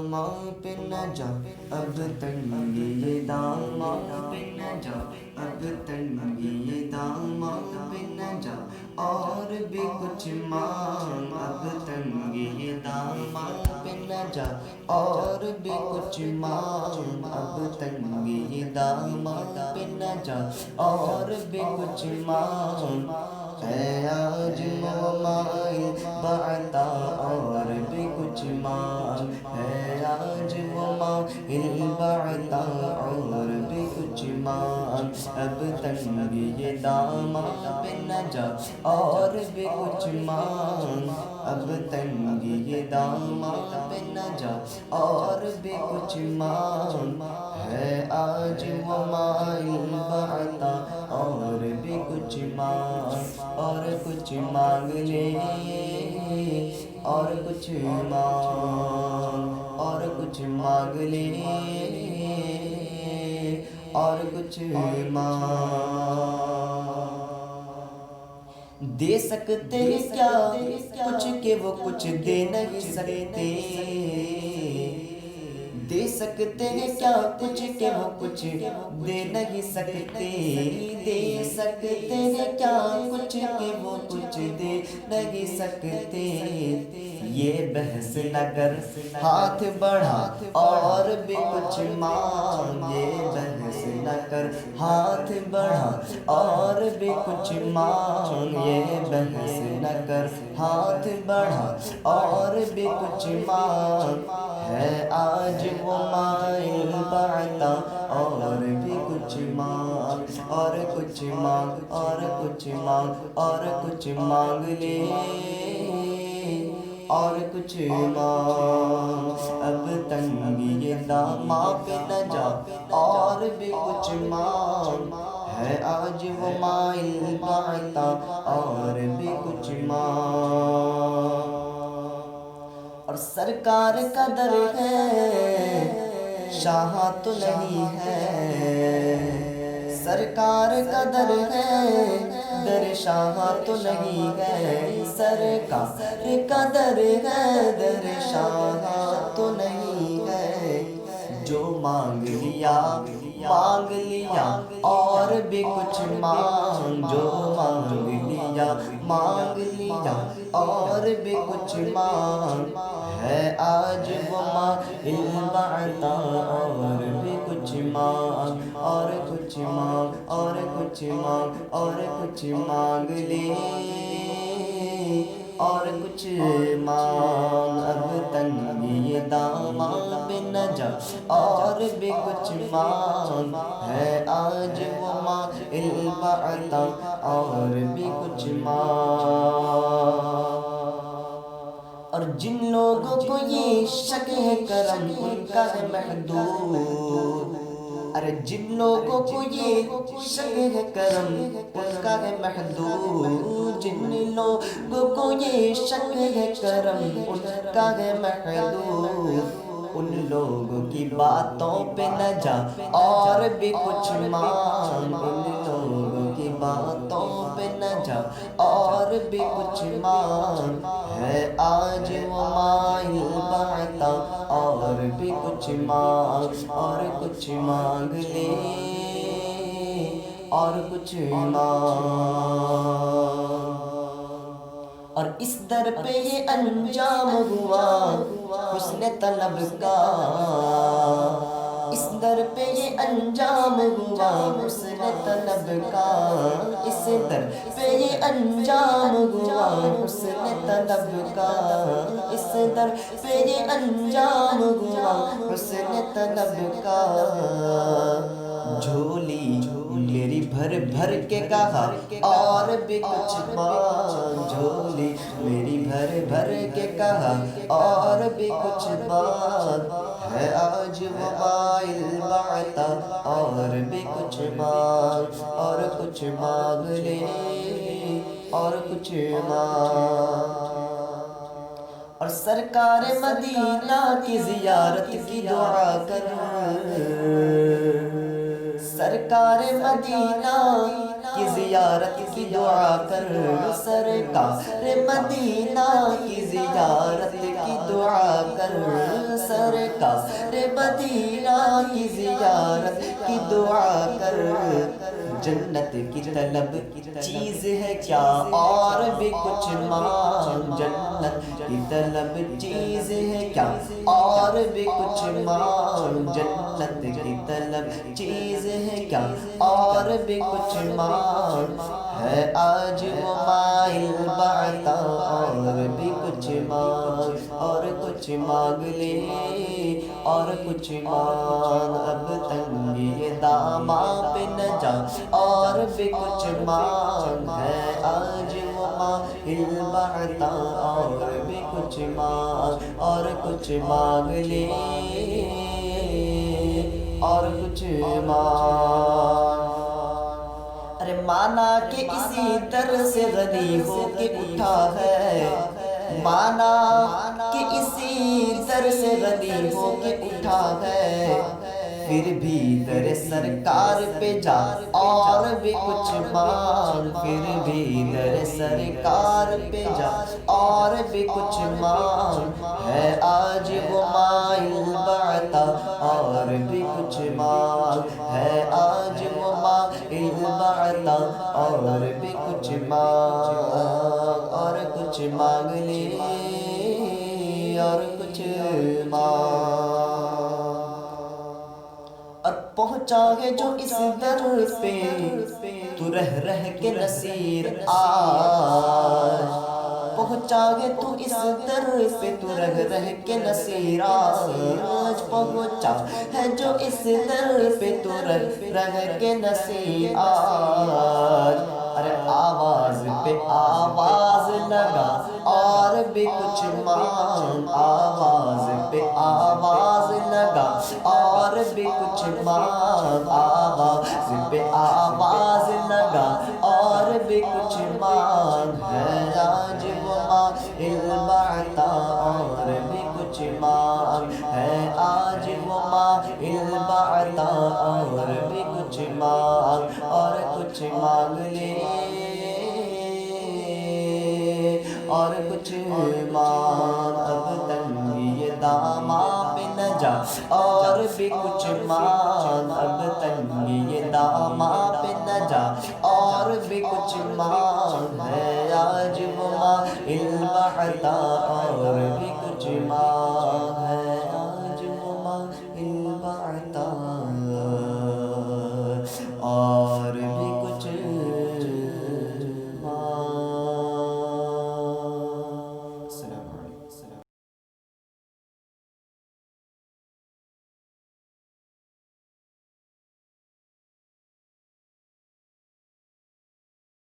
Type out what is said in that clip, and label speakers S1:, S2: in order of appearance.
S1: داماں پہ نہ جا اب تنگی یہ داماں پہ نہ جا اب تنگی یہ داماں پہ نہ جا اور بھی کچھ مانگ اب تنگی یہ داماں پہ نہ جا اور بھی کچھ مانگ اب تنگی یہ داماں پہ نہ جا اور بھی کچھ مانگ ہے آج مومائل بعطا اور بھی کچھ مانگ ہے آج مومائل بعطا اور بھی کچھ مانگ اب تنگی یہ داماں پہ نہ جا اور بھی کچھ مانگ اب تنگی یہ داماں پہ نہ جا اور بھی کچھ مانگ ہے آج مومائل بعطا اور بھی کچھ مانگ اور کچھ مانگ لے اور کچھ مانگ اور کچھ مانگ لے اور کچھ مانگ دے سکتے ہیں کیا کچھ کہ وہ کچھ دے نہیں سکتے دے سکتے ہیں کیا کچھ کہ وہ کچھ دے نہیں سکتے دے سکتے ہیں کیا کچھ کہ وہ کچھ دے نہیں سکتے یہ بحث نہ کر ہاتھ بڑھا اور بھی کچھ مانگ یہ بحث نہ کر ہاتھ بڑھا اور بھی کچھ مانگ یہ بحث نہ کر ہاتھ بڑھا اور بھی کچھ مانگ ہے آج وہ مائل بعطا اور بھی کچھ مانگ اور کچھ مانگ اور کچھ مانگ اور کچھ مانگ لے اور کچھ مانگ اب تنگی یہ داماں پہ نہ جا اور بھی کچھ مانگ ہے آج وہ مائل بعطا اور بھی کچھ مانگ اور سرکار کا در ہے شاہ تو نہیں ہے سرکار کا در ہے در شاہ تو نہیں ہے سرکار کا در ہے در شاہ تو نہیں ہے جو مانگ لیا اور بھی کچھ مانگ جو مانگ لیا اور بھی کچھ مانگ ہے آج وہ مائل بعطا اور بھی کچھ مانگ اور کچھ مانگ اور کچھ مانگ اور کچھ مانگ لے اور کچھ مانگ اب تنگی یہ داماں پہ نہ جا اور بھی کچھ مانگ ہے آج وہ مائل بعطا اور بھی کچھ مانگ اور جن لوگوں کو یہ شک ہے کرم ان کا ہے محدود ارے جن لوگوں کو یہ شک ہے کرم ان کا ہے محدود جن لوگوں کو یہ شک ہے کرم ان کا ہے محدود ان لوگوں کی باتوں پہ نہ جا اور بھی کچھ مانگ ان لوگوں کی باتوں پہ نہ جا اور بھی کچھ مانگ ہے آج وہ مائل بعطا اور بھی کچھ مانگ اور کچھ مانگ لے اور کچھ مانگ اور اس در پہ یہ انجام ہوا حسن طلب کا اس در پہ یہ انجام ہوا حسن طلب کا اس در پہ یہ انجام ہوا حسن طلب کا اس در پہ یہ انجام ہوا حسن طلب کا جھولی میری بھر بھر کے کہا اور بھی کچھ مانگ جھولی میری بھر بھر کے کہا اور بھی کچھ مانگ ہے آج وہ مائل بعطا اور بھی کچھ مانگ اور کچھ مانگ لے اور کچھ مانگ اور سرکار مدینہ کی زیارت کی دعا کر سرکار مدینہ کی کی زیارت کی دعا کر، سرکار مدینہ کی زیارت کی دعا کر، سرکار مدینہ کی زیارت کی دعا کر۔ جنت کی طلب چیز ہے کیا اور بھی کچھ مانگ، جنت کی طلب چیز ہے کیا اور بھی کچھ مانگ، جنت کی طلب چیز ہے کیا اور بھی کچھ مانگ، ہے آج وہ مائل بڑھتا اور بھی کچھ مانگ، اور کچھ مانگ لے اور کچھ مانگ، اب تنگی داماں پہ نہ جا اور بھی کچھ مانگ، ہے آج وہ مائل بڑھتا اور بھی کچھ مانگ، اور کچھ مانگ لے اور کچھ مانگ۔ ارے مانا کہ اسی در سے غنی ہو کے اٹھا ہے، مانا کہ اسی در سے غنی ہو کے اٹھا ہے، پھر بھی در سرکار پہ جا اور بھی کچھ مانگ، پھر بھی در سرکار پہ جا اور بھی کچھ مانگ، ہے آج وہ مائل بڑھتا اور بھی کچھ مانگ، ہے آج وہ مائل بڑھتا اور بھی کچھ مانگ، اور کچھ مانگ لے اور کچھ مانگ۔ اور پہنچا ہے جو اس در پہ تو رہ رہ کے نصیر آج، پہنچا ہے تو اس در پہ تو رہ رہ کے نصیر آج، پہنچا ہے جو اس در پہ تو رہ رہ کے نصیر آج، ارے آواز پہ آواز لگا اور بھی کچھ مانگ، آواز پہ آواز لگا اور بھی کچھ مانگ، آواز پہ آواز لگا اور بھی کچھ مانگ، ہے آج وہ مائل بڑھتا اور بھی کچھ مانگ، ہے آج وہ مائل بڑھتا اور بھی کچھ مانگ، اور کچھ مانگ لے اور کچھ مانگ، اب تنگی داماں پہ نہ جا اور بھی کچھ مانگ، اب تنگی داماں پہ نہ جا اور بھی کچھ مانگ، ہے آج وہ مائل بڑھتا اور بھی